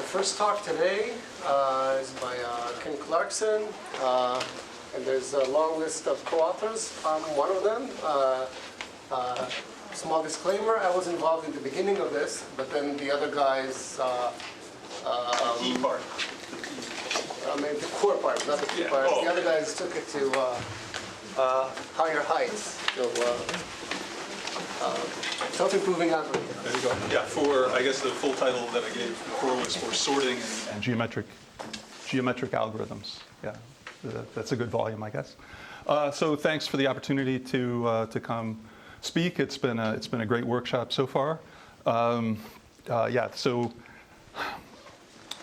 first talk today is by Ken Clarkson, and there's a long list of co-authors. I'm one of them. Small disclaimer, I was involved in the beginning of this, but then the other guys... key part. I mean, the core part, not the key part. The other guys took it to higher heights. So, self-improving algorithms. There you go. Yeah, for, I guess the full title that I gave before was for sorting and geometric algorithms. Yeah, that's a good volume, I guess. So thanks for the opportunity to come speak. It's been a great workshop so far. Yeah, so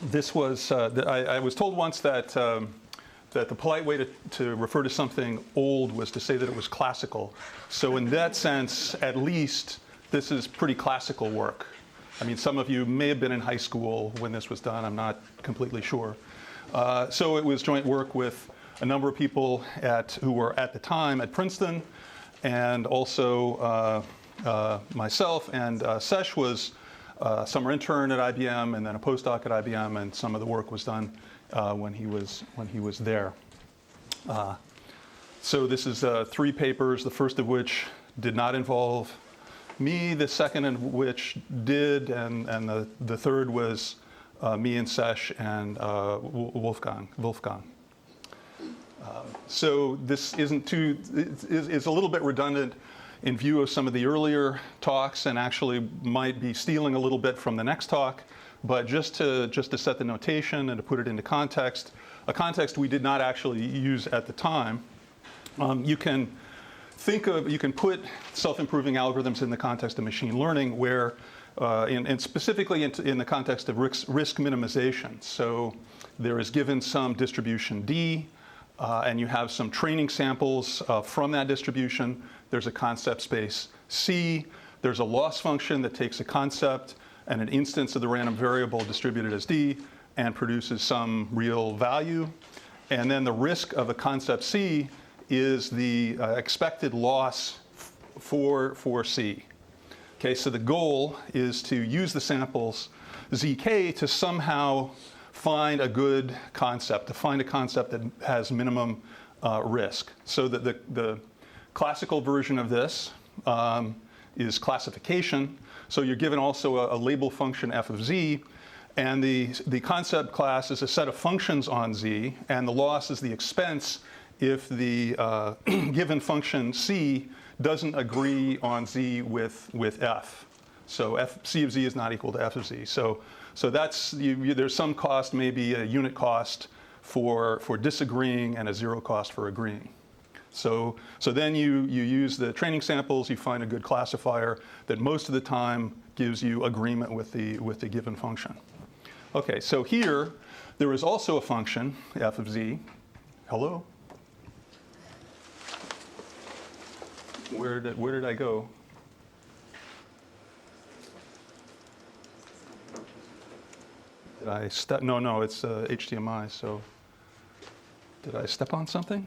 this was I was told once that that the polite way to refer to something old was to say that it was classical. So in that sense, at least, this is pretty classical work. I mean, some of you may have been in high school when this was done. I'm not completely sure. So it was joint work with a number of people who were at the time at Princeton, and also myself, and Sesh was a summer intern at IBM and then a postdoc at IBM, and some of the work was done when he was there. So this is 3 papers, the first of which did not involve me, the second of which did, and the third was me and Sesh and Wolfgang. So this isn't too, it's a little bit redundant in view of some of the earlier talks, and actually might be stealing a little bit from the next talk. But just to set the notation and to put it into context, a context we did not actually use at the time, you can put self-improving algorithms in the context of machine learning, where, and specifically in the context of risk minimization. So there is given some distribution D, and you have some training samples from that distribution. There's a concept space C. There's a loss function that takes a concept and an instance of the random variable distributed as D and produces some real value. And then the risk of a concept C is the expected loss for C. Okay, so the goal is to use the samples ZK to somehow find a good concept, to find a concept that has minimum risk. So that the classical version of this is classification. So you're given also a label function f of z, and the concept class is a set of functions on z, and the loss is the expense if the given function c doesn't agree on z with f. So c of z is not equal to f of z. So that's there's some cost, maybe a unit cost for disagreeing and a 0 cost for agreeing. So then you use the training samples, you find a good classifier that most of the time gives you agreement with the given function. Okay, so here there is also a function, f of z. Hello? Where did I go? Did I step? No, it's HDMI, so did I step on something?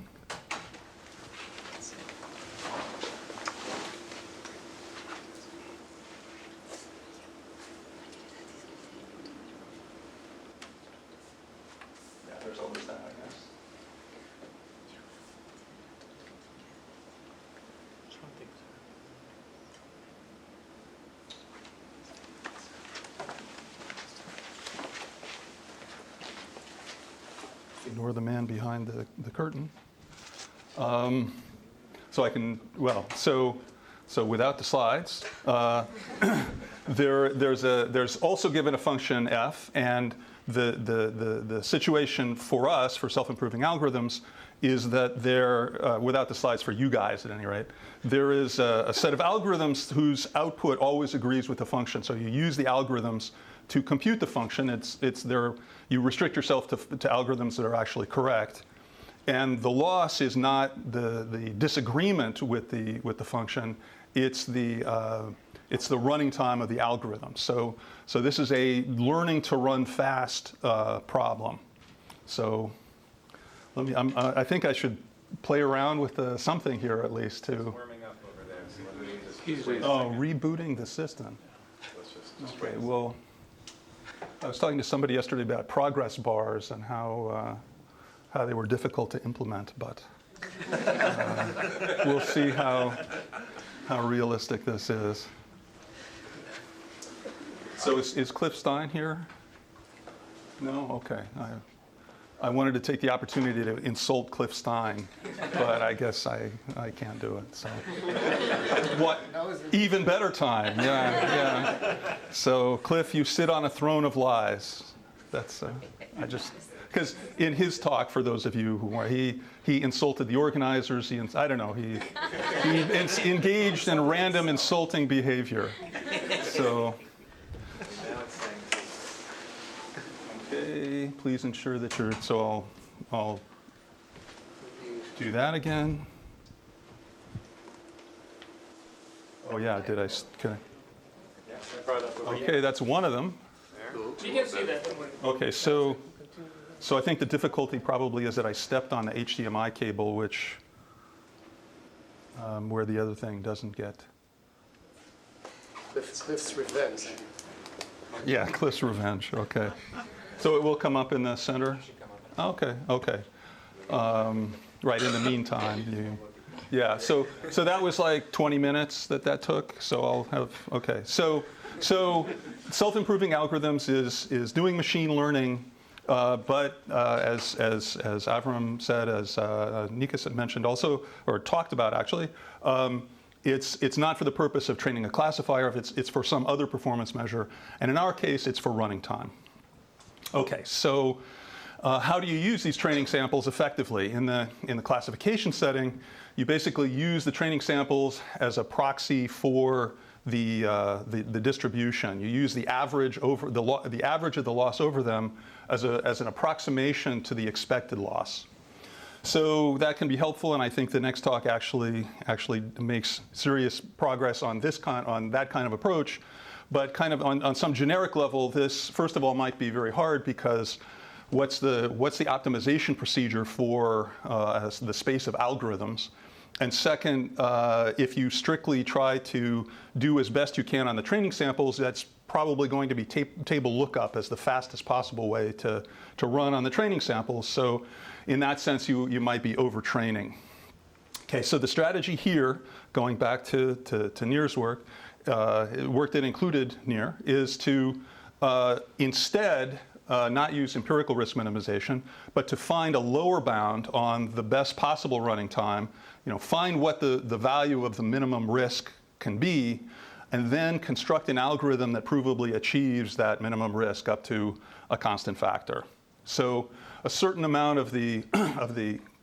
Ignore the man behind the curtain. So I can, well, so without the slides, there's also given a function f, and the situation for us, for self-improving algorithms, is that there, without the slides for you guys at any rate, there is a set of algorithms whose output always agrees with the function. So you use the algorithms to compute the function. It's there. You restrict yourself to algorithms that are actually correct, and the loss is not the disagreement with the function. It's the running time of the algorithm. So this is a learning to run fast problem. So I think I should play around with something here at least to. Warming up over there. So rebooting the system. Let's just Okay, well. I was talking to somebody yesterday about progress bars and how they were difficult to implement, but we'll see how realistic this is. So is Cliff Stein here? No? Okay. I wanted to take the opportunity to insult Cliff Stein, but I guess I can't do it. So, what? Even better time. Yeah. So, Cliff, you sit on a throne of lies. That's because in his talk, for those of you who are, he insulted the organizers. He engaged in random insulting behavior. So. Okay, please ensure that you're, so I'll do that again. Oh yeah, can I? Okay, that's one of them. You can see that. Okay, so I think the difficulty probably is that I stepped on the HDMI cable, which, where the other thing doesn't get. Cliff's revenge. Yeah, Cliff's revenge, okay. So it will come up in the center? Okay. Right, in the meantime, yeah, so that was like 20 minutes that took, so I'll have, okay. So self-improving algorithms is doing machine learning, but as Avram said, as Nikas had mentioned also, or talked about actually, it's not for the purpose of training a classifier, it's for some other performance measure, and in our case, it's for running time. Okay, so how do you use these training samples effectively? In the classification setting, you basically use the training samples as a proxy for the distribution. You use the average over the average of the loss over them as an approximation to the expected loss. So that can be helpful, and I think the next talk actually makes serious progress on that kind of approach. But kind of on some generic level, this, first of all, might be very hard because what's the optimization procedure for the space of algorithms? And second, if you strictly try to do as best you can on the training samples, that's probably going to be table lookup as the fastest possible way to run on the training samples. So in that sense, you might be overtraining. Okay, so the strategy here, going back to Nir's work that included Nir, is to instead not use empirical risk minimization, but to find a lower bound on the best possible running time, find what the value of the minimum risk can be, and then construct an algorithm that provably achieves that minimum risk up to a constant factor. So a certain amount of the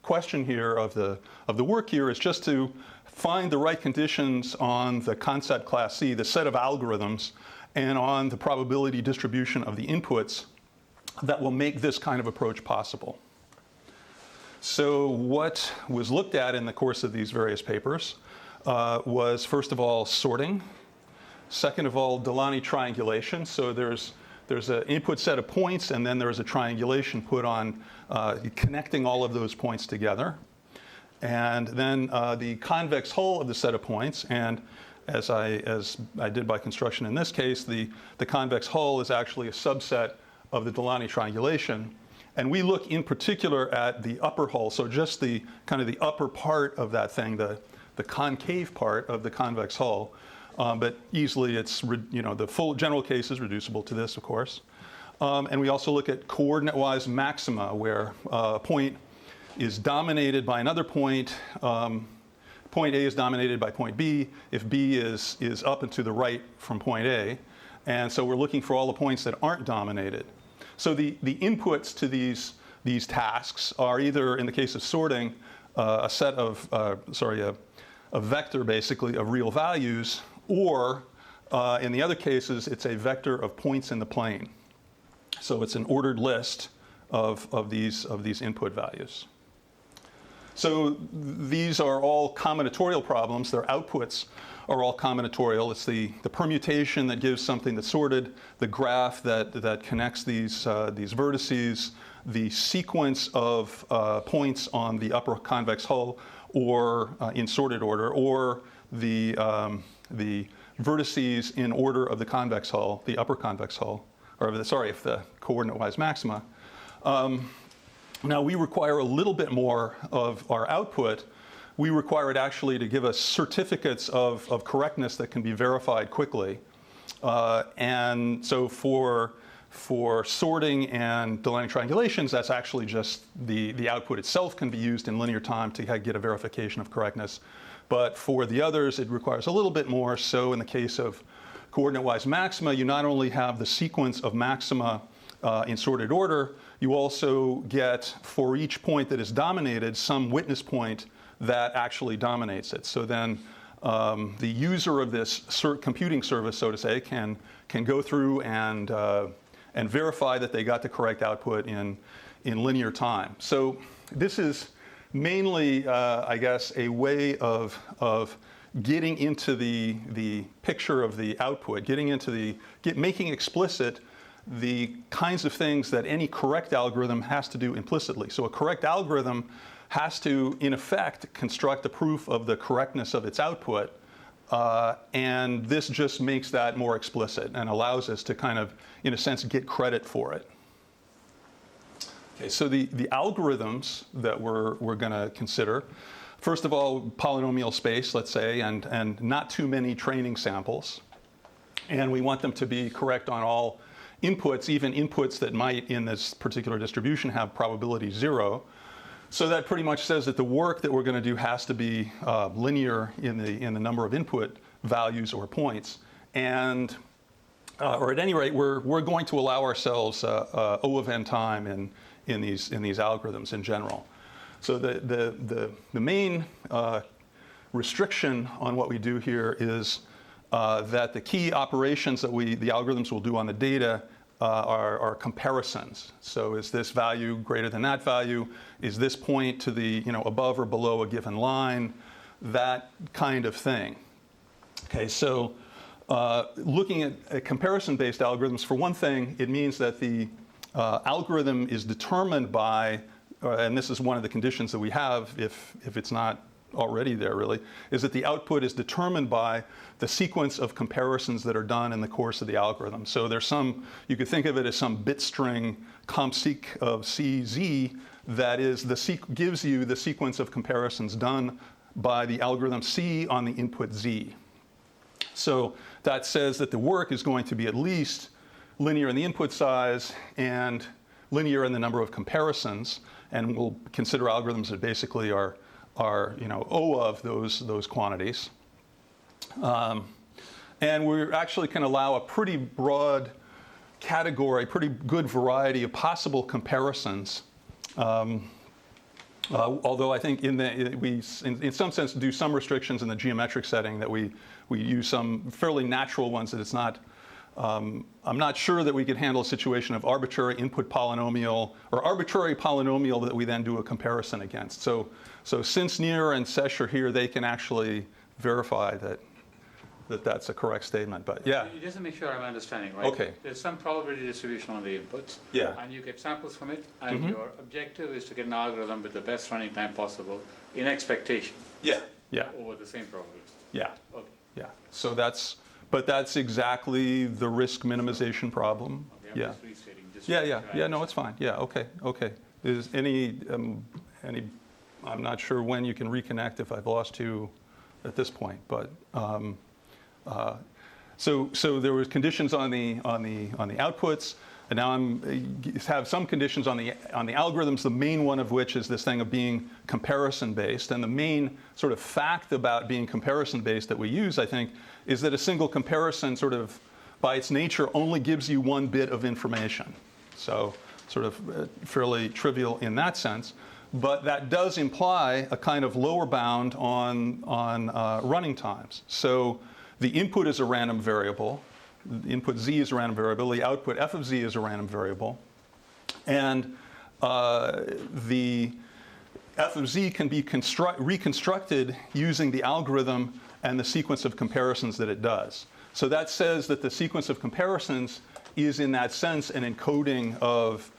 question here, of the work here, is just to find the right conditions on the concept class C, the set of algorithms, and on the probability distribution of the inputs that will make this kind of approach possible. So what was looked at in the course of these various papers was, first of all, sorting. Second of all, L'anne triangulation. So there's an input set of points, and then there's a triangulation put on connecting all of those points together. And then the convex hull of the set of points, and as I did by construction in this case, the convex hull is actually a subset of the L'anne triangulation. And we look in particular at the upper hull, so just the kind of the upper part of that thing, the concave part of the convex hull. But easily it's, the full general case is reducible to this, of course. And we also look at coordinate-wise maxima, where a point is dominated by another point. Point A is dominated by point B if B is up and to the right from point A. And so we're looking for all the points that aren't dominated. So the inputs to these tasks are either, in the case of sorting, a set of, a vector basically of real values, or in the other cases, it's a vector of points in the plane. So it's an ordered list of these input values. So these are all combinatorial problems. Their outputs are all combinatorial. It's the permutation that gives something that's sorted, the graph that connects these vertices, the sequence of points on the upper convex hull, or in sorted order, or the vertices in order of the convex hull, the upper convex hull, if the coordinate-wise maxima. Now we require a little bit more of our output. We require it actually to give us certificates of correctness that can be verified quickly. And so for sorting and L'anne triangulations, that's actually just the output itself can be used in linear time to get a verification of correctness. But for the others, it requires a little bit more. So in the case of coordinate-wise maxima, you not only have the sequence of maxima in sorted order, you also get, for each point that is dominated, some witness point that actually dominates it. So then the user of this computing service, so to say, can go through and verify that they got the correct output in linear time. So this is mainly, I guess, a way of getting into the picture of the output, making explicit the kinds of things that any correct algorithm has to do implicitly. So a correct algorithm has to, in effect, construct a proof of the correctness of its output, and this just makes that more explicit and allows us to kind of, in a sense, get credit for it. Okay, so the algorithms that we're going to consider, first of all, polynomial space, let's say, and not too many training samples. And we want them to be correct on all inputs, even inputs that might, in this particular distribution, have probability 0. So that pretty much says that the work that we're going to do has to be linear in the number of input values or points. And, or at any rate, we're going to allow ourselves O of n time in these algorithms in general. So the main restriction on what we do here is that the key operations that the algorithms will do on the data are comparisons. So is this value greater than that value? Is this point to the above or below a given line? That kind of thing. Okay, so looking at comparison-based algorithms, for one thing, it means that the algorithm is determined by, and this is one of the conditions that we have, if it's not already there really, is that the output is determined by the sequence of comparisons that are done in the course of the algorithm. So there's you could think of it as some bit string compseq of CZ that gives you the sequence of comparisons done by the algorithm C on the input Z. So that says that the work is going to be at least linear in the input size and linear in the number of comparisons, and we'll consider algorithms that basically are O of those quantities. And we actually can allow a pretty broad category, pretty good variety of possible comparisons. Although I think we in some sense do some restrictions in the geometric setting, that we use some fairly natural ones that it's not. I'm not sure that we could handle a situation of arbitrary input polynomial or arbitrary polynomial that we then do a comparison against. So since Near and Sesh are here, they can actually verify that that's a correct statement. But yeah. Just to make sure I'm understanding, right? Okay. There's some probability distribution on the inputs. Yeah. And you get samples from it, and your objective is to get an algorithm with the best running time possible in expectation. Yeah. Yeah. Over the same probability. Yeah. Okay. Yeah. So that's exactly the risk minimization problem. Okay, yeah. Just restating. Yeah. No, it's fine. Yeah. Okay. Is any? I'm not sure when you can reconnect if I've lost you at this point, but so there was conditions on the outputs, and now have some conditions on the algorithms. The main one of which is this thing of being comparison based, and the main sort of fact about being comparison based that we use, I think, is that a single comparison sort of by its nature only gives you one bit of information. So sort of fairly trivial in that sense. But that does imply a kind of lower bound on running times. So the input is a random variable. The input Z is a random variable. The output F of Z is a random variable. And the F of Z can be reconstructed using the algorithm and the sequence of comparisons that it does. So that says that the sequence of comparisons is, in that sense, an encoding of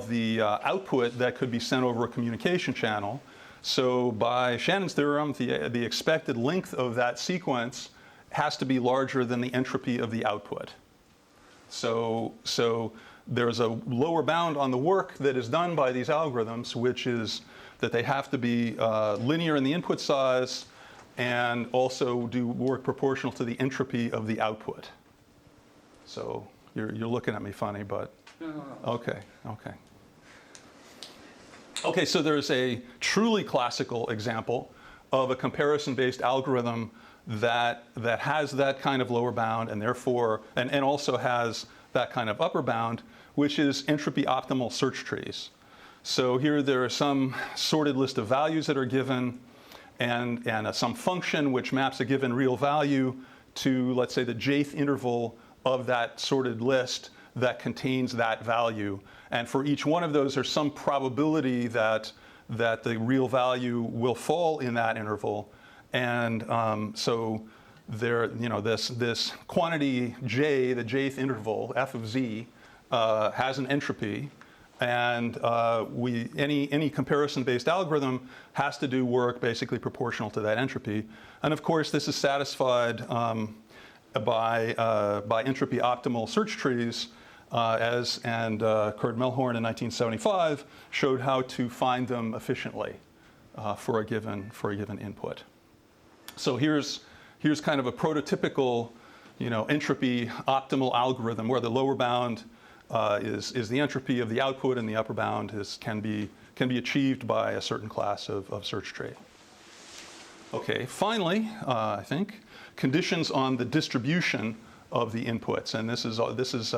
the output that could be sent over a communication channel. So by Shannon's theorem, the expected length of that sequence has to be larger than the entropy of the output. So there's a lower bound on the work that is done by these algorithms, which is that they have to be linear in the input size and also do work proportional to the entropy of the output. So you're looking at me funny, but No. okay. Okay, so there's a truly classical example of a comparison-based algorithm that has that kind of lower bound and therefore, and also has that kind of upper bound, which is entropy optimal search trees. So here there are some sorted list of values that are given and some function which maps a given real value to, let's say, the jth interval of that sorted list that contains that value. And for each one of those, there's some probability that the real value will fall in that interval. And so there, this quantity j, the jth interval, f of z, has an entropy. And any comparison-based algorithm has to do work basically proportional to that entropy. And of course, this is satisfied by entropy optimal search trees, Kurt Melhorn in 1975 showed how to find them efficiently for a given input. So here's kind of a prototypical, entropy optimal algorithm where the lower bound is the entropy of the output and the upper bound can be achieved by a certain class of search tree. Okay, finally, I think conditions on the distribution of the inputs, and this is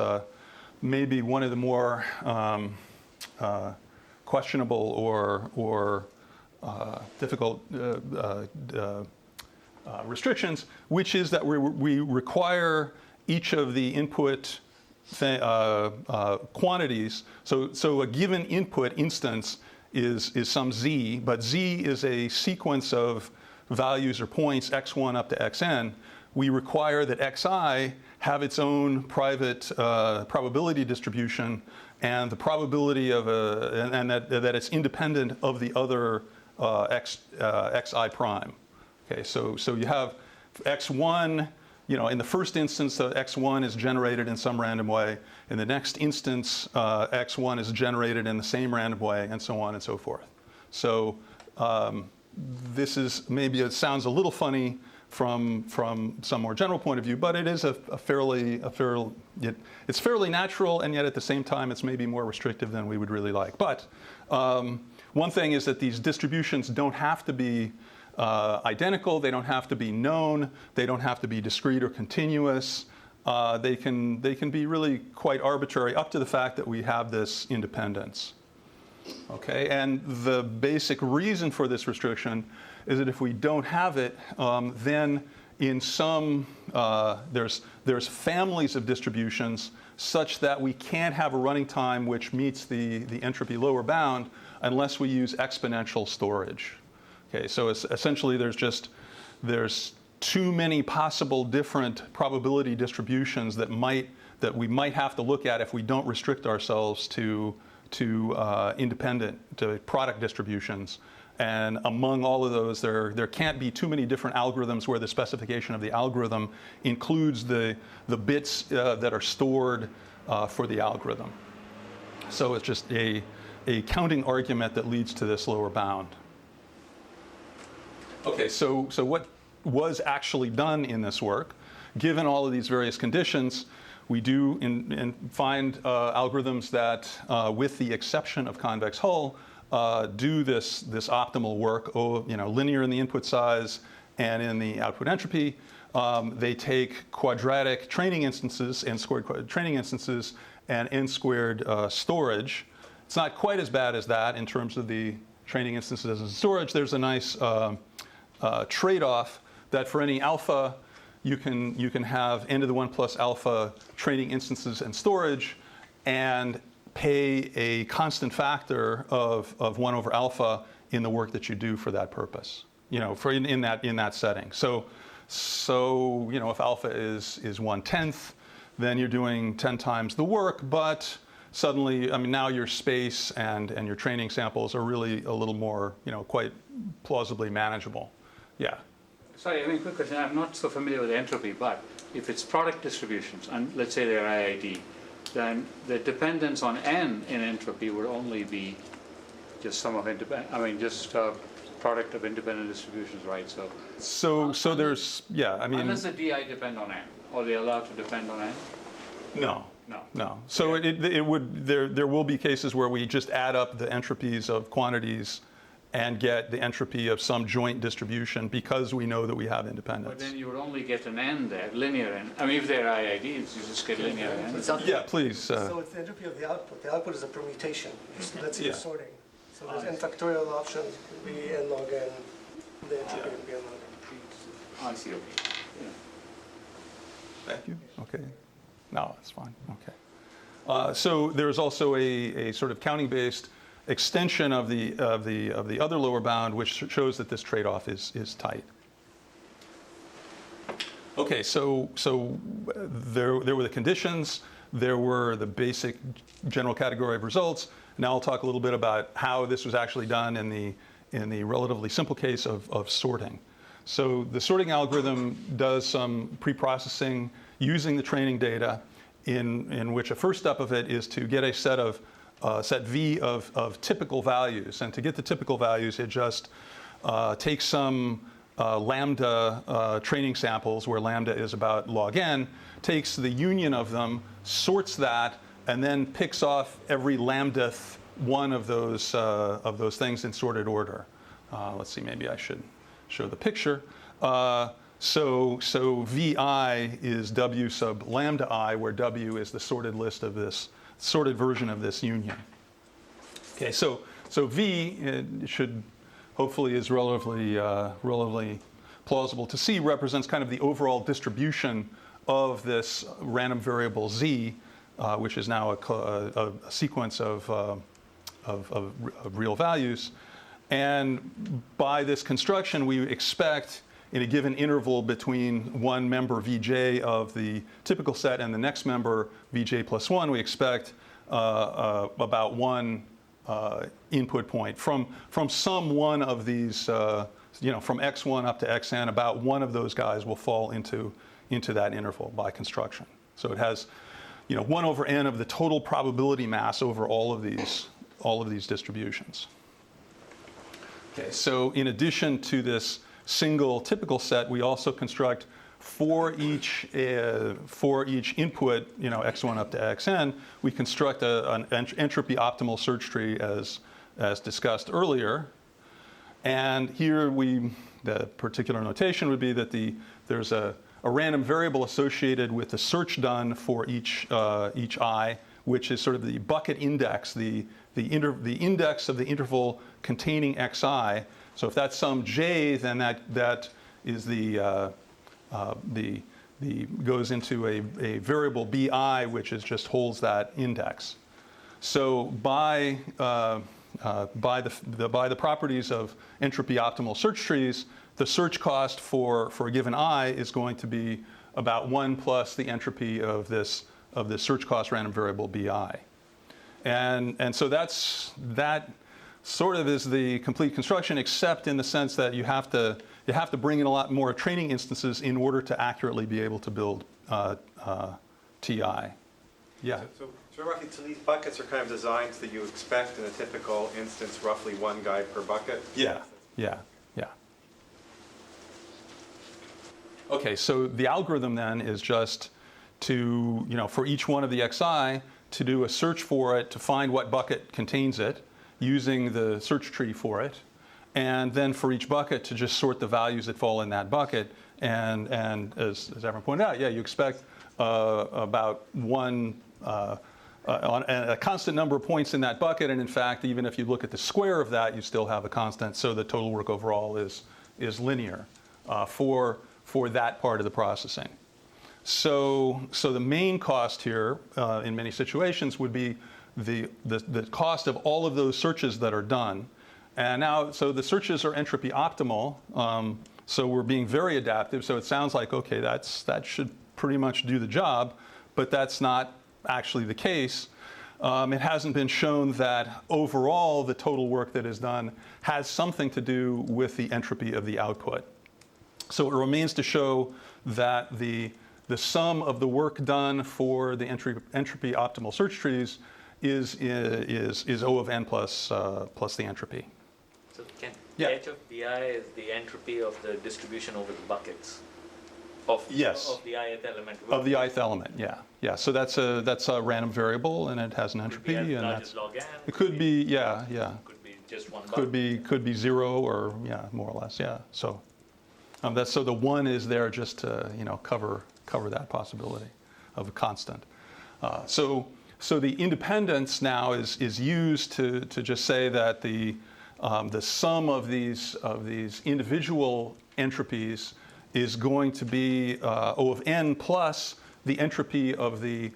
maybe one of the more questionable or difficult restrictions, which is that we require each of the input quantities. So a given input instance is some z, but z is a sequence of values or points x1 up to xn. We require that xi have its own private probability distribution and the probability of and that it's independent of the other xi prime. Okay, so you have x1, in the first instance, x1 is generated in some random way. In the next instance, x1 is generated in the same random way, and so on and so forth. So this is it sounds a little funny from some more general point of view, but it is it's fairly natural, and yet at the same time, it's maybe more restrictive than we would really like. But one thing is that these distributions don't have to be identical. They don't have to be known. They don't have to be discrete or continuous. They can be really quite arbitrary up to the fact that we have this independence. Okay, and the basic reason for this restriction is that if we don't have it, then in some there's families of distributions such that we can't have a running time which meets the entropy lower bound unless we use exponential storage. Okay, so essentially there's too many possible different probability distributions that we might have to look at if we don't restrict ourselves to product distributions. And among all of those, there can't be too many different algorithms where the specification of the algorithm includes the bits that are stored for the algorithm. So it's just a counting argument that leads to this lower bound. Okay, so what was actually done in this work? Given all of these various conditions, we do find algorithms that, with the exception of convex hull, do this optimal work, linear in the input size and in the output entropy. They take quadratic training instances, n-squared training instances, and n-squared storage. It's not quite as bad as that in terms of the training instances and storage. There's a nice trade-off that for any alpha, you can have n to the 1 plus alpha training instances and storage, and pay a constant factor of 1 over alpha in the work that you do for that purpose. In that setting. So if alpha is 1/10, then you're doing 10 times the work, but suddenly, now your space and your training samples are really a little more, quite plausibly manageable. Yeah. Sorry, quick question. I'm not so familiar with entropy, but if it's product distributions, and let's say they're IID, then the dependence on n in entropy would only be just sum of product of independent distributions, right? So there's, yeah, I mean. Unless the DI depend on n, or they're allowed to depend on n? No. No. No. So there will be cases where we just add up the entropies of quantities and get the entropy of some joint distribution because we know that we have independence. But then you would only get an n there, linear n. I mean, if they're IIDs, you just get linear n. Yeah, please. So it's the entropy of the output. The output is a permutation. So that's your Yeah. sorting. So there's n factorial options, be n log n, the entropy would be n log n. I see, okay. Yeah. Thank you. Okay. No, that's fine. Okay. So there's also a sort of counting-based extension of the other lower bound, which shows that this trade-off is tight. Okay. So there were the conditions. There were the basic general category of results. Now I'll talk a little bit about how this was actually done in the relatively simple case of sorting. So the sorting algorithm does some pre-processing using the training data, in which a first step of it is to get a set V of typical values. And to get the typical values, it just takes some lambda training samples, where lambda is about log n, takes the union of them, sorts that, and then picks off every lambdath one of those things in sorted order. Let's see, maybe I should show the picture. So VI is W sub lambda I, where W is the sorted list of this, sorted version of this union. Okay, so V should hopefully is relatively plausible to see, represents kind of the overall distribution of this random variable Z, which is now a sequence of real values. And by this construction, we expect in a given interval between one member Vj of the typical set and the next member Vj plus 1, we expect about one input point. From some one of these, from x1 up to xn, about one of those guys will fall into that interval by construction. So it has 1 over n of the total probability mass over all of these distributions. Okay, so in addition to this single typical set, we also construct for each input, x1 up to xn, we construct an entropy optimal search tree as discussed earlier. And here the particular notation would be that there's a random variable associated with the search done for each I, which is sort of the bucket index, the index of the interval containing xi. So if that's some j, then that is goes into a variable bi, which just holds that index. So by the properties of entropy optimal search trees, the search cost for a given I is going to be about 1 plus the entropy of this search cost random variable bi. And so that sort of is the complete construction, except in the sense that you have to bring in a lot more training instances in order to accurately be able to build TI. Yeah. So roughly, so these buckets are kind of designed so that you expect in a typical instance roughly one guy per bucket? Yeah. Okay, so the algorithm then is just to, for each one of the xi, to do a search for it, to find what bucket contains it, using the search tree for it, and then for each bucket to just sort the values that fall in that bucket. And as everyone pointed out, you expect about one, a constant number of points in that bucket. And in fact, even if you look at the square of that, you still have a constant. So the total work overall is linear for that part of the processing. So the main cost here, in many situations, would be the cost of all of those searches that are done. And now, so the searches are entropy optimal. So we're being very adaptive. So it sounds like, okay, that should pretty much do the job, but that's not actually the case. It hasn't been shown that overall the total work that is done has something to do with the entropy of the output. So it remains to show that the the sum of the work done for the entropy optimal search trees is O of n plus the entropy. So can Yeah. H of bi is the entropy of the distribution over the buckets of, Yes. of the ith element? Of the ith element, yeah. Yeah, so that's a random variable, and it has an Could entropy, be as and large that's, as log n. it could be, yeah, Could be just one could be 0 or, yeah, more or less, yeah. So so the 1 is there just to, cover that possibility of a constant. So the independence now is used to just say that the sum of these individual entropies is going to be O of n plus the entropy of the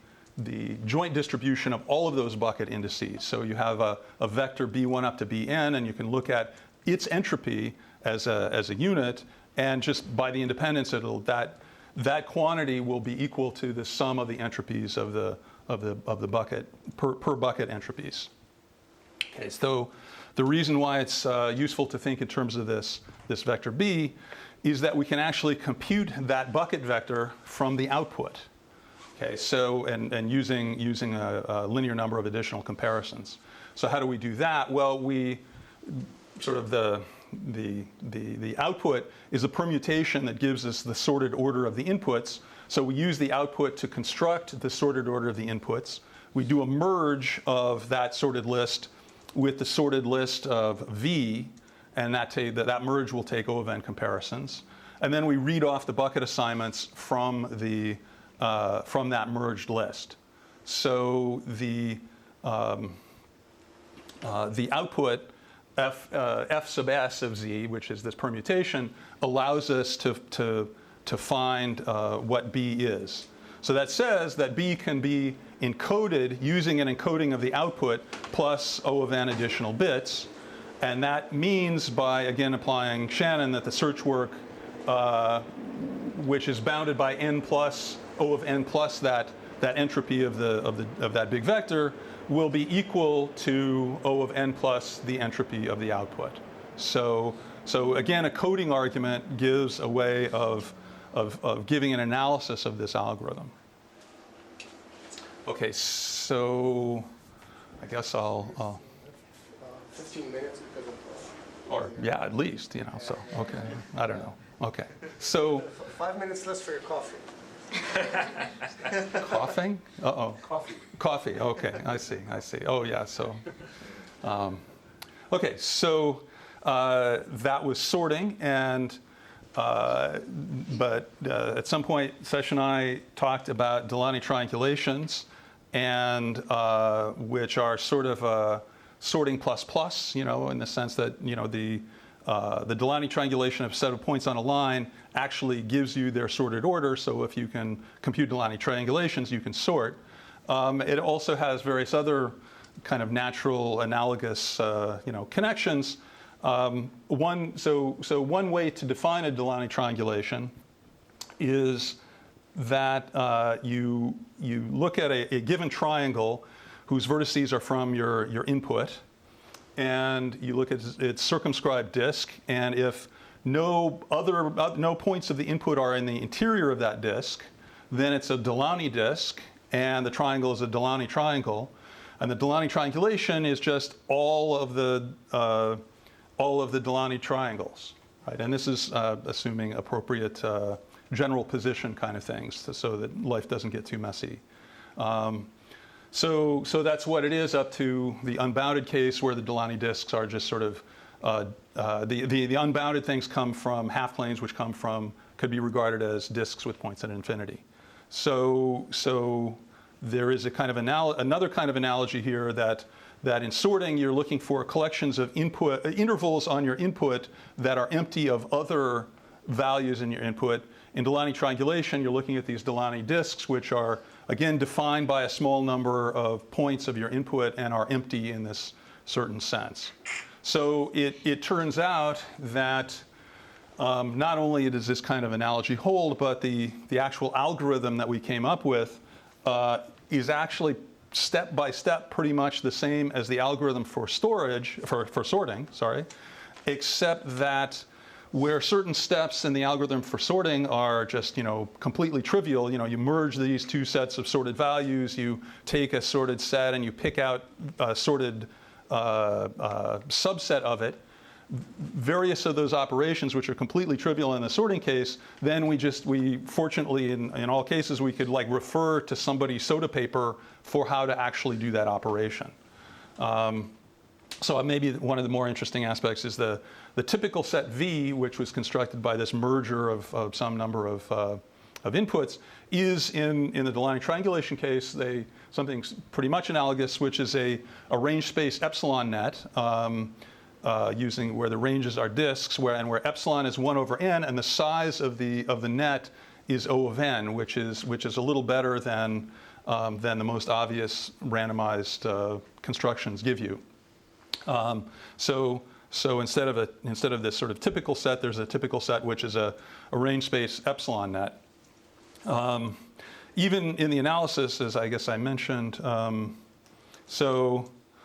joint distribution of all of those bucket indices. So you have a vector b1 up to bn, and you can look at its entropy as a unit, and just by the independence, that quantity will be equal to the sum of the entropies of the bucket per bucket entropies. Okay, so the reason why it's useful to think in terms of this vector b is that we can actually compute that bucket vector from the output. Okay, so and using a linear number of additional comparisons. So how do we do that? Well, we sort of the output is a permutation that gives us the sorted order of the inputs. So we use the output to construct the sorted order of the inputs. We do a merge of that sorted list with the sorted list of V, and that merge will take O of n comparisons. And then we read off the bucket assignments from that merged list. So the output f sub s of z, which is this permutation, allows us to find what b is. So that says that b can be encoded using an encoding of the output plus O of n additional bits. And that means, by again applying Shannon, that the search work, which is bounded by n plus O of n plus that entropy of that big vector, will be equal to O of n plus the entropy of the output. So again, a coding argument gives a way of giving an analysis of this algorithm. Okay, so I guess I'll 15 minutes because of or yeah, at least, so okay, I don't know. Okay, so 5 minutes less for your coffee. coughing? Uh-oh. Coffee. Coffee, okay, I see. Oh, yeah, so. Okay, so that was sorting, and but at some point, Sesh and I talked about L'anne Triangulations, and which are sort of sorting plus, in the sense that, the L'anne triangulation of a set of points on a line actually gives you their sorted order. So if you can compute L'anne triangulations, you can sort. It also has various other kind of natural analogous, connections. One way to define a L'anne triangulation is that you look at a given triangle whose vertices are from your input, and you look at its circumscribed disk, and if no points of the input are in the interior of that disk, then it's a L'anne disk, and the triangle is a L'anne triangle, and the L'anne triangulation is just all of the L'anne triangles, right? And this is assuming appropriate general position kind of things, so that life doesn't get too messy. So that's what it is up to the unbounded case, where the L'anne disks are just sort of the unbounded things come from half planes, which could be regarded as disks with points at infinity. So there is a kind of another kind of analogy here that in sorting you're looking for collections of intervals on your input that are empty of other values in your input. In L'anne triangulation, you're looking at these L'anne disks, which are again defined by a small number of points of your input and are empty in this certain sense. So it turns out that not only does this kind of analogy hold, but the actual algorithm that we came up with is actually step by step pretty much the same as the algorithm for sorting, except that where certain steps in the algorithm for sorting are just, completely trivial. You merge these two sets of sorted values, you take a sorted set and you pick out a sorted subset of it. Various of those operations, which are completely trivial in the sorting case, then we fortunately, in all cases, we could refer to somebody's soda paper for how to actually do that operation. So maybe one of the more interesting aspects is the typical set V, which was constructed by this merger of some number of inputs, is in the L'anne triangulation case something pretty much analogous, which is a range space epsilon net. Using where the ranges are disks, where epsilon is 1 over n, and the size of the net is O of n, which is a little better than the most obvious randomized constructions give you. So instead of this sort of typical set, there's a typical set which is a range space epsilon net. Even in the analysis, as I guess I mentioned,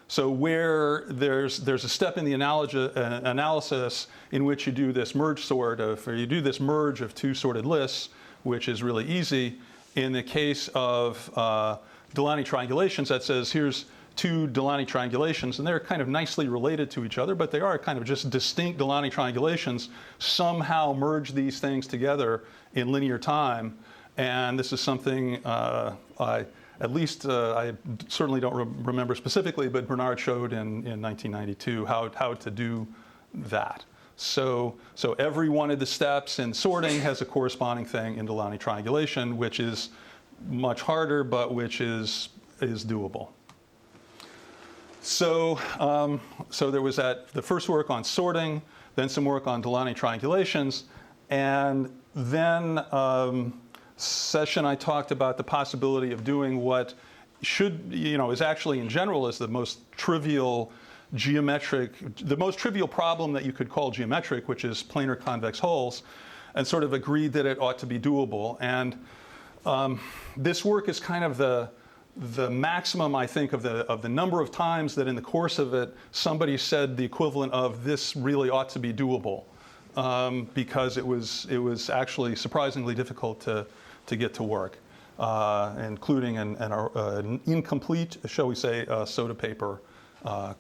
so where there's a step in the analysis in which you do this merge sort or you do this merge of two sorted lists, which is really easy. In the case of L'anne triangulations, that says here's two L'anne triangulations, and they're kind of nicely related to each other, but they are kind of just distinct L'anne triangulations. Somehow merge these things together in linear time, and this is something I certainly don't remember specifically, but Bernard showed in 1992 how to do that. So every one of the steps in sorting has a corresponding thing in L'anne triangulation, which is much harder, but which is doable. So there was the first work on sorting, then some work on L'anne triangulations, and then session I talked about the possibility of doing what is actually in general is the most trivial problem that you could call geometric, which is planar convex holes, and sort of agreed that it ought to be doable. And this work is kind of the maximum, I think, of the number of times that in the course of it somebody said the equivalent of this really ought to be doable, because it was actually surprisingly difficult to get to work, including an incomplete, shall we say, soda paper,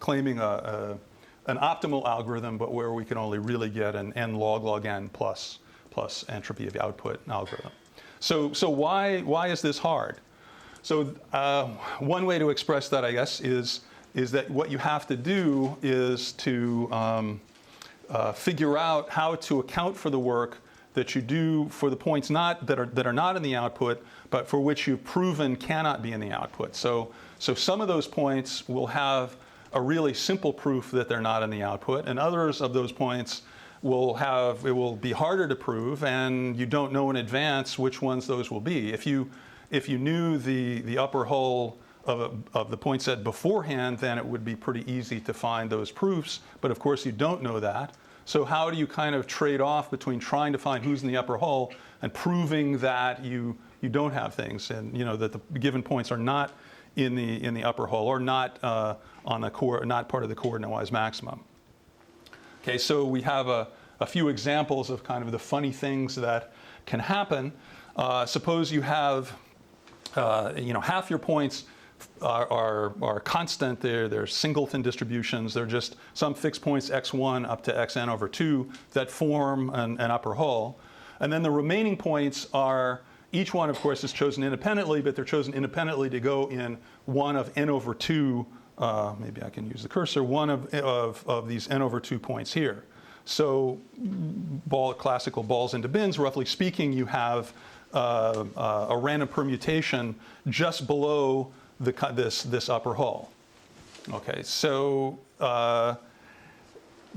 claiming an optimal algorithm, but where we can only really get an n log n plus entropy of the output algorithm. So why is this hard? So one way to express that, I guess, is that what you have to do is to figure out how to account for the work that you do for the points that are not in the output, but for which you've proven cannot be in the output. So some of those points will have a really simple proof that they're not in the output, and others of those points it will be harder to prove, and you don't know in advance which ones those will be. If you knew the upper hole of the point set beforehand, then it would be pretty easy to find those proofs, but of course you don't know that. So how do you kind of trade off between trying to find who's in the upper hole and proving that you don't have things, and that the given points are not in the upper hole or not not part of the coordinate-wise maximum? Okay, so we have a few examples of kind of the funny things that can happen. Suppose you have half your points are constant. They're singleton distributions. They're just some fixed points x1 up to xn over 2 that form an upper hole. And then the remaining points are, each one, of course, is chosen independently, but they're chosen independently to go in one of n over 2, maybe I can use the cursor, one of these n over 2 points here. So classical balls into bins, roughly speaking, you have a random permutation just below this upper hole. Okay, so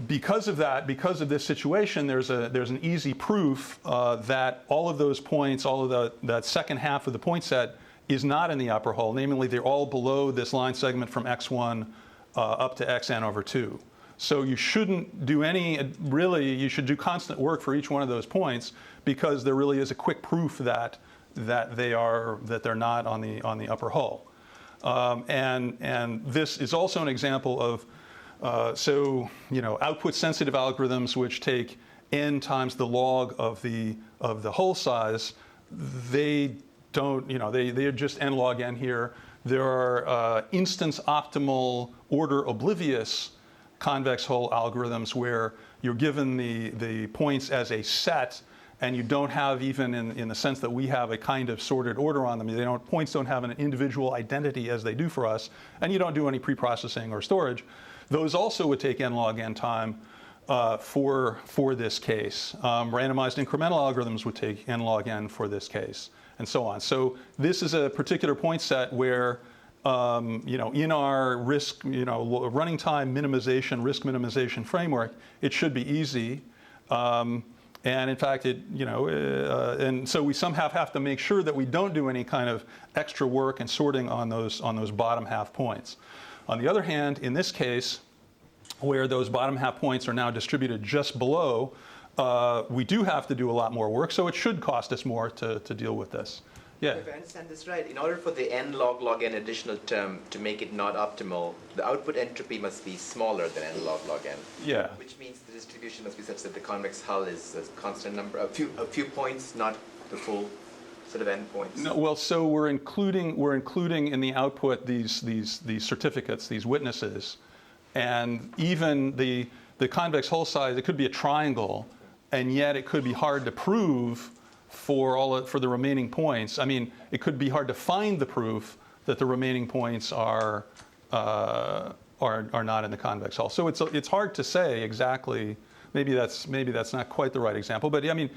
because of this situation, there's an easy proof that all of those points, all of that second half of the point set is not in the upper hole. Namely, they're all below this line segment from x1 up to xn over 2. So you shouldn't do you should do constant work for each one of those points, because there really is a quick proof that they're not on the upper hole. And this is also an example of output sensitive algorithms which take n times the log of the hole size, they don't, they're just n log n here. There are instance optimal order oblivious convex hull algorithms where you're given the points as a set, and you don't have, even in the sense that we have, a kind of sorted order on them. Points don't have an individual identity as they do for us, and you don't do any pre-processing or storage. Those also would take n log n time for this case. Randomized incremental algorithms would take n log n for this case, and so on. So this is a particular point set where, in our risk, running time minimization, risk minimization framework, it should be easy. And in fact, and so we somehow have to make sure that we don't do any kind of extra work and sorting on those bottom half points. On the other hand, in this case, where those bottom half points are now distributed just below, we do have to do a lot more work, so it should cost us more to deal with this. Yeah. If I understand this right, in order for the n log n additional term to make it not optimal, the output entropy must be smaller than n log n. Yeah. Which means the distribution must be such that the convex hull is a constant number, a few points, not the full sort of n points. No, well, so we're including in the output these certificates, these witnesses, and even the convex hull size. It could be a triangle, and yet it could be hard to prove for the remaining points. I mean, it could be hard to find the proof that the remaining points are not in the convex hull. So it's hard to say exactly. Maybe that's not quite the right example, but I mean,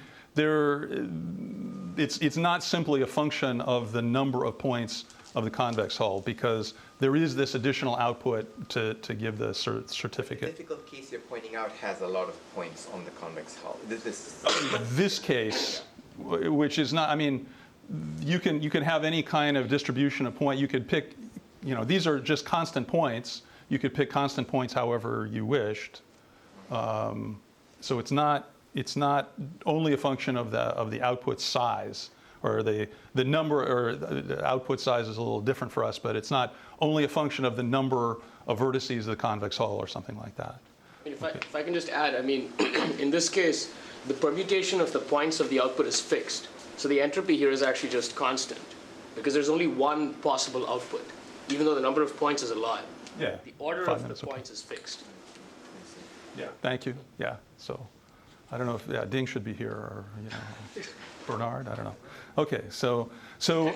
it's not simply a function of the number of points of the convex hull, because there is this additional output to give the certificate. The difficult case you're pointing out has a lot of points on the convex hull. This case, which is not, I mean, you can have any kind of distribution of point. You could pick, these are just constant points. You could pick constant points however you wished. So it's not only a function of the output size, or the number, or the output size is a little different for us, but it's not only a function of the number of vertices of the convex hull or something like that. If I can just add, I mean, in this case, the permutation of the points of the output is fixed. So the entropy here is actually just constant, because there's only one possible output, even though the number of points is a lot. Yeah. The order of the points is fixed. Yeah. Thank you. Yeah. So I don't know if Ding should be here, or Bernard. I don't know. Okay. So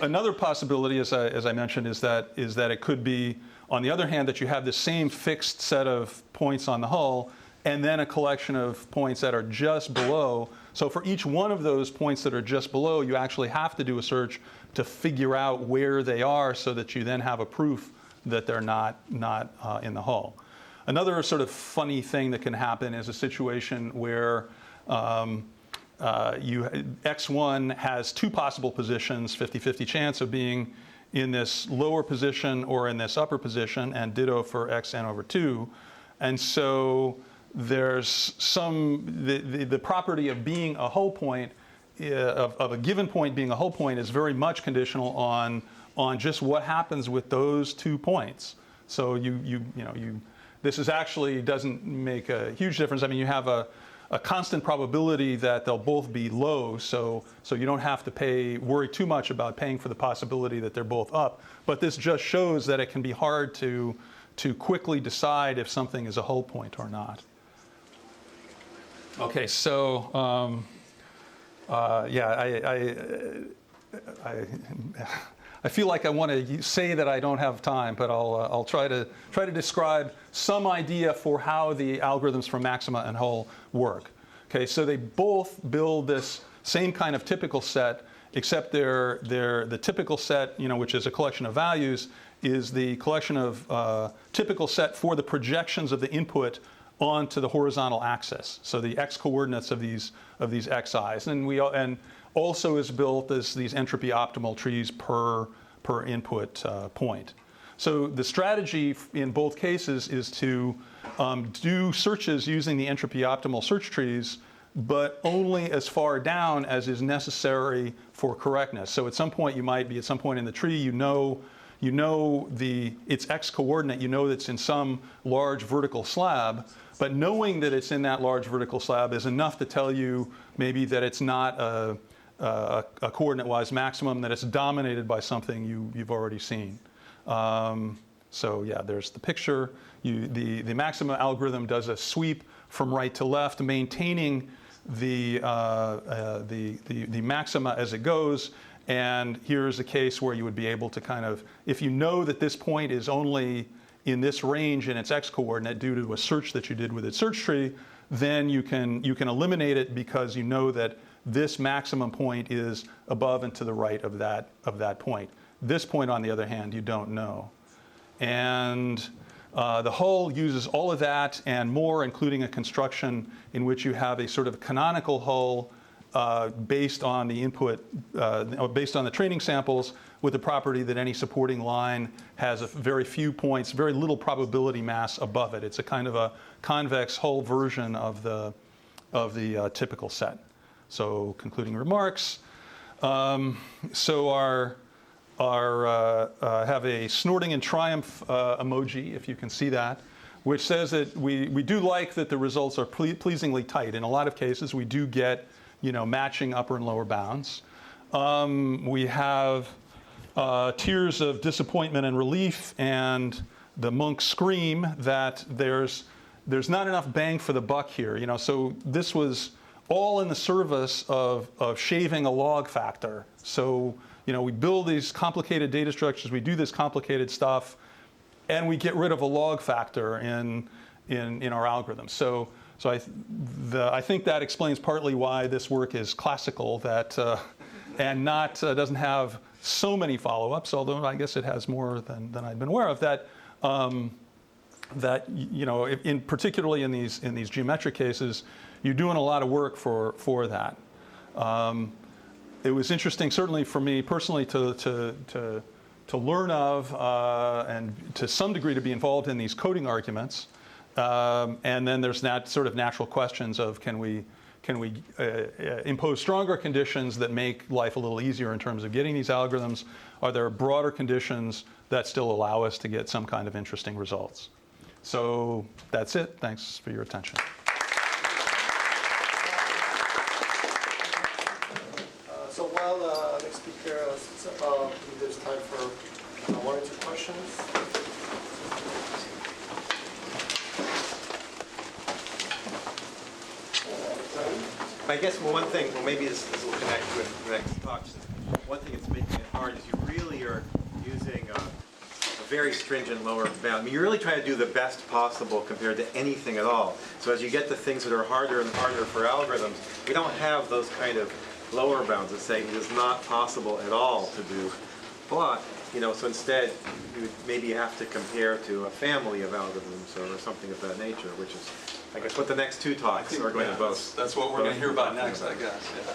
another possibility, as I mentioned, is that it could be, on the other hand, that you have the same fixed set of points on the hull, and then a collection of points that are just below. So for each one of those points that are just below, you actually have to do a search to figure out where they are, so that you then have a proof that they're not in the hull. Another sort of funny thing that can happen is a situation where X1 has two possible positions, 50-50 chance of being in this lower position or in this upper position, and ditto for Xn over 2. And so there's the property of being a hull point, of a given point being a hull point, is very much conditional on just what happens with those 2 points. So this is actually doesn't make a huge difference. I mean, you have a constant probability that they'll both be low, so you don't have to worry too much about paying for the possibility that they're both up. But this just shows that it can be hard to quickly decide if something is a hull point or not. Okay, so I feel like I want to say that I don't have time, but I'll try to describe some idea for how the algorithms for maxima and hull work. Okay, so they both build this same kind of typical set, except the typical set, which is a collection of values, is the collection of typical set for the projections of the input onto the horizontal axis. So the x coordinates of these xi's, and also is built as these entropy optimal trees per input point. So the strategy in both cases is to do searches using the entropy optimal search trees, but only as far down as is necessary for correctness. So at some point you might be at some point in the tree, you know you know its x coordinate, you know that's in some large vertical slab, but knowing that it's in that large vertical slab is enough to tell you maybe that it's not a coordinate-wise maximum, that it's dominated by something you've already seen. So yeah, there's the picture. The maxima algorithm does a sweep from right to left, maintaining the maxima as it goes. And here's a case where you would be able to kind of, if you know that this point is only in this range in its x-coordinate due to a search that you did with its search tree, then you can eliminate it because you know that this maximum point is above and to the right of that point. This point, on the other hand, you don't know. And the hull uses all of that and more, including a construction in which you have a sort of canonical hull based on the input, based on the training samples, with the property that any supporting line has a very few points, very little probability mass above it. It's a kind of a convex hull version of the typical set. So concluding remarks. So have a snorting in triumph emoji, if you can see that, which says that we do like that the results are pleasingly tight. In a lot of cases, we do get matching upper and lower bounds. We have tears of disappointment and relief, and the monk scream that there's not enough bang for the buck here. So this was all in the service of shaving a log factor. So we build these complicated data structures, we do this complicated stuff, and we get rid of a log factor in our algorithms. So I think that explains partly why this work is classical, and not doesn't have so many follow-ups, although I guess it has more than I've been aware of. Particularly in these geometric cases, you're doing a lot of work for that. It was interesting, certainly for me personally, to learn of and to some degree to be involved in these coding arguments. And then there's that sort of natural questions of can we impose stronger conditions that make life a little easier in terms of getting these algorithms? Are there broader conditions that still allow us to get some kind of interesting results? So that's it. Thanks for your attention. So while next speaker, there's time for one or two questions. I guess one thing, maybe this will connect with the next talk. One thing that's making it hard is you really are using a very stringent lower bound. I mean, you're really trying to do the best possible compared to anything at all. So as you get to things that are harder and harder for algorithms, we don't have those kind of lower bounds that say it is not possible at all to do blah. So instead, you would maybe have to compare to a family of algorithms or something of that nature, which is, I guess, what the next two talks are going to both. That's what we're going to hear about next, I guess. Yeah.